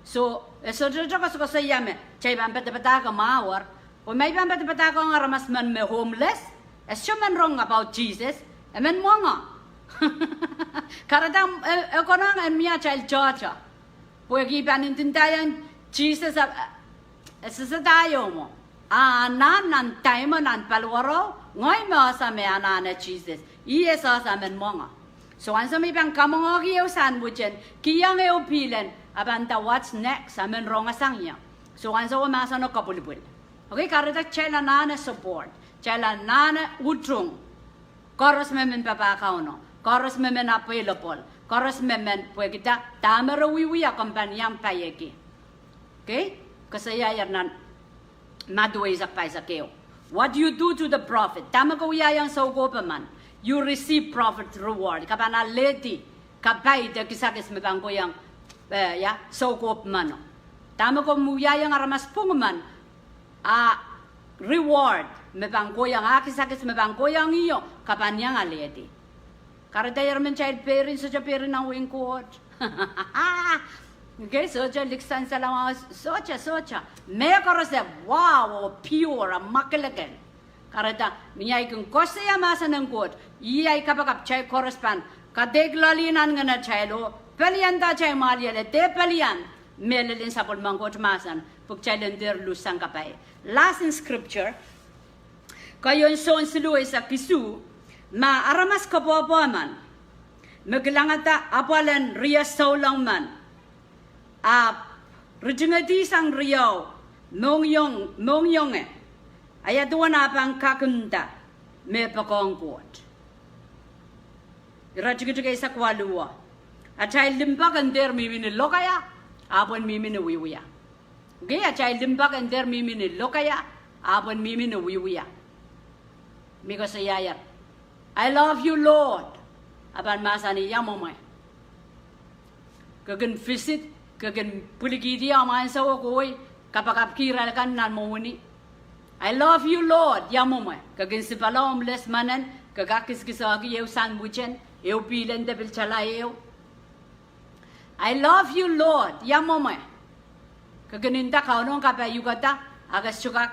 Speaker 1: So so saya me cai ban peta ka mawar o mai ban peta ka ngaramas man me homeless es man wrong about Jesus men monga karadam ekonang en mia child chacha puegi ban intintayan Jesus es tayo mo nan time nan palwaro ngoi mo sa me anana Jesus isa sa men monga so ansa mi bang kamong o san buchen kiyang e opilen abanta what's next amen wrong asangya so ansa o masa no kapulipul okay kareta chela nana support chela nana utrung koros memen papa kauno koros memen apelopol koros memen puegita tamero wiwi akompanyang payeki okay kasaya yarnan madway sa paisakeo what do you do to the prophet tamako yang saugopaman you receive prophet reward kapana leti kapay de kisakis mebangko yang ya Seikop mano tama ko muya yang aramas punguman reward mebangko yang akisakis mebangko yang iyo kapanyang aleti karada yarmen child parents so parent ang wingkot okay so liksan salama socha me korose wow pure makalaken karada miyay kung kosya masa ng kot iyay kapakap chay correspond kadeglalinan nga na chaylo pelian ta chay maliale te pelian melelin sapol mangkot masan puk chaylen der lusang kapay last in scripture kayon son siluay sa kisu ma aramas kapopo man maglangata apalan ria saulang man rijingati sang riyaw mongyong ayatuan apang kakunda me pakongkot Rajigitugay sa kwaluwa. At chay limbagan der mimini lokaya, abon mimini wiwiya. Okay, at chay limbagan der mimini lokaya, abon mimini wiwiya. Miko sa yayar, I love you, Lord. Aban masani yamomay. Kagan visit, kagan puligidi amahan sa wakoy, kapakapkiral kan nanpwungen. I love you, Lord, yamomay. Kagan sipalom les manan, kagakis-kisagi yew sandwichen, eu pilen de bilchala eu. I love you, Lord. Yamome. Kaganinta kauno kapay yugata agas chukak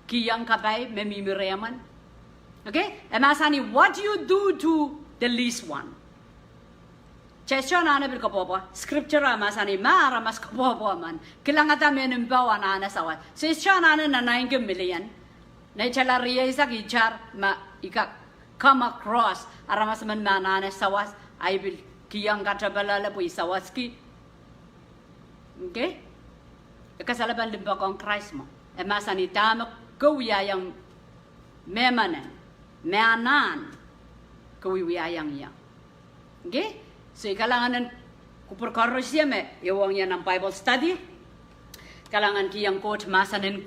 Speaker 1: kiyang kapay memimireman. Okay? Emasani, what do you do to the least one? Chesyon ana bil kapopo. Scripture emasani mara mas kapopo man. Kilangata menimbawa na ana sawat. Chesyon ana na 9 million. Na chala riya isa kichar ma ikak come across aramas man manane sawas I will kiyang katrabalala po isawaski okay kasalaban limba kong Christ mo emasani tama kuya yang memanen meanan kuya yang ya okay so kalangan kupurkorosya me yawang yan ng Bible study kalangan kiyang quote masanen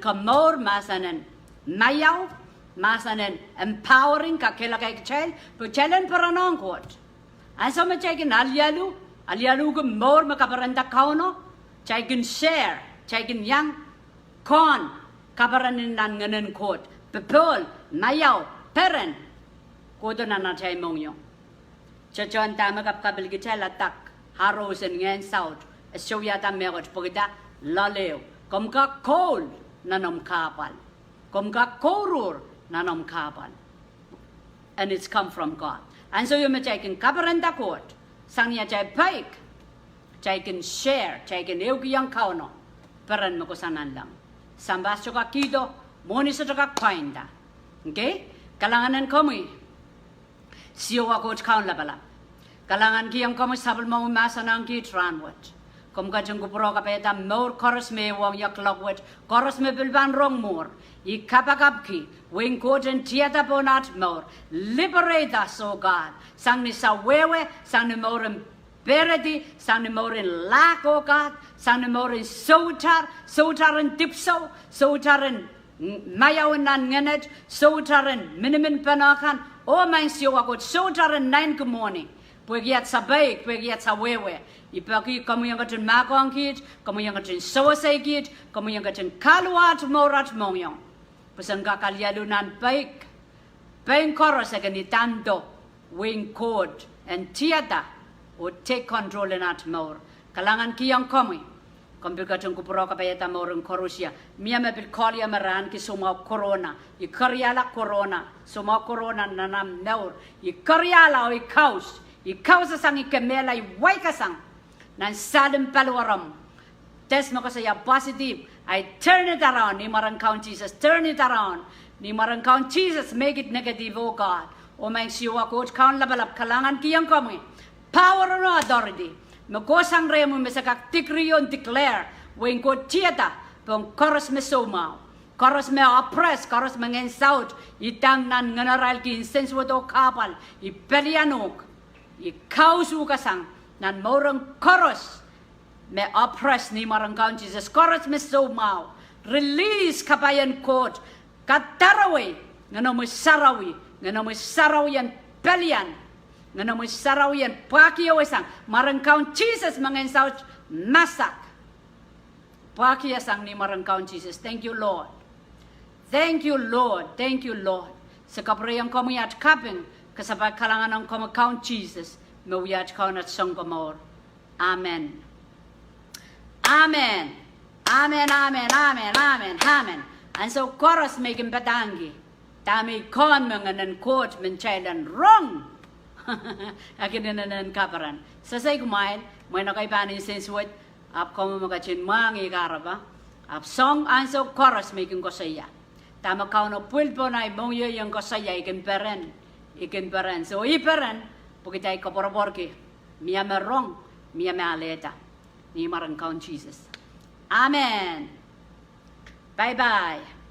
Speaker 1: kamor masanen mayaw masanen empowering kakela kay child but challenge para nang kot asa ma chaikin alialu ko more makaparanda kauno chaikin share chaikin yang kon kaparanin nan nganen kot people mayaw parent kodo na na chay mongyo chachon ta makapkabil gitala tak harosen ngen south show yata megot pogida laleo komka cold nanom kapal komka korur nanom kapal and it's come from God and so you may chaikin kaparanda kot sangya chay paik chaikin share chaikin eugiyang kauno paran mo ko sanan lang sambas choka kido moni sa choka painda okay kalanganan komi siwa kot kaun la bala kalangan kiyang komi sabal mo masanang ki tranwat kom ka jung kupro ka peta more koros me wong yak lokwet koros me bilban rong more I kapakapki wing kot and tiata bonat more liberate us oh God sang ni sa wewe sang ni more beredi sang ni more in lack oh God sang ni more in sotaran tipso sotaran mayawan ngenet sotaran minimin panakan oh my siwa kot sotaran 9 good morning pugiat sa baik pugiat sa wewe ipaki kamu yang katen makong kit kamu yang katen sawasay kit kamu yang katen kaluat morat mongyong pesan kakalialunan baik pain koros akan ditando wing code and tiada would take control in at more kalangan kiyang kami kambil kacang kupuro kapayata morong korusia mia me bil kolia maran ki suma corona I karyala corona suma corona nanam naur I karyala o I kaus sang I kemela I waikasang nan salim paluaram test mo saya positive I turn it around ni Meirong Kaun Jesus turn it around ni Meirong Kaun Jesus make it negative oh God o mang siwa coach kaun labalap kalangan kiyang kami power no authority Magkosang remo mesakak tikriyon declare when ko tieta pong koros me somaw koros me oppress koros me ngensaut itang nan nganaral ki sensuoto kapal I pelianok I kausu kasang nan morong koros me oppress ni Meirong Kaun Jesus koros me somaw release kapayan court katarawi ngano mo sarawi yan pelian Ngano mo saraw yan, pakiyaw isang, Meirong Kaun Jesus, mga insaw, masak. Pakiyasang ni Meirong Kaun Jesus. Thank you, Lord. Thank you, Lord. Thank you, Lord. Sa kaprayang komuyat kaping, kasabay kalangan ng Meirong Kaun Jesus, mawiyat kaun at sangkamor. Amen. Amen. Amen, amen, amen, amen, amen. And so, chorus making batangi. Tami kon mga nankot, menchailan wrong. Akin na kaparan. Sa Kumwail, may nakaipanin sensuat, kung magachin mga ikaraba, song anso chorus making ko saya. Tama kauno pulpo na ibong yung ko saya, ikin peren. So iperen, pukitay kaporoborki, miya merong, miya me aleta, ni Meirong Kaun Jesus. Amen. Bye-bye.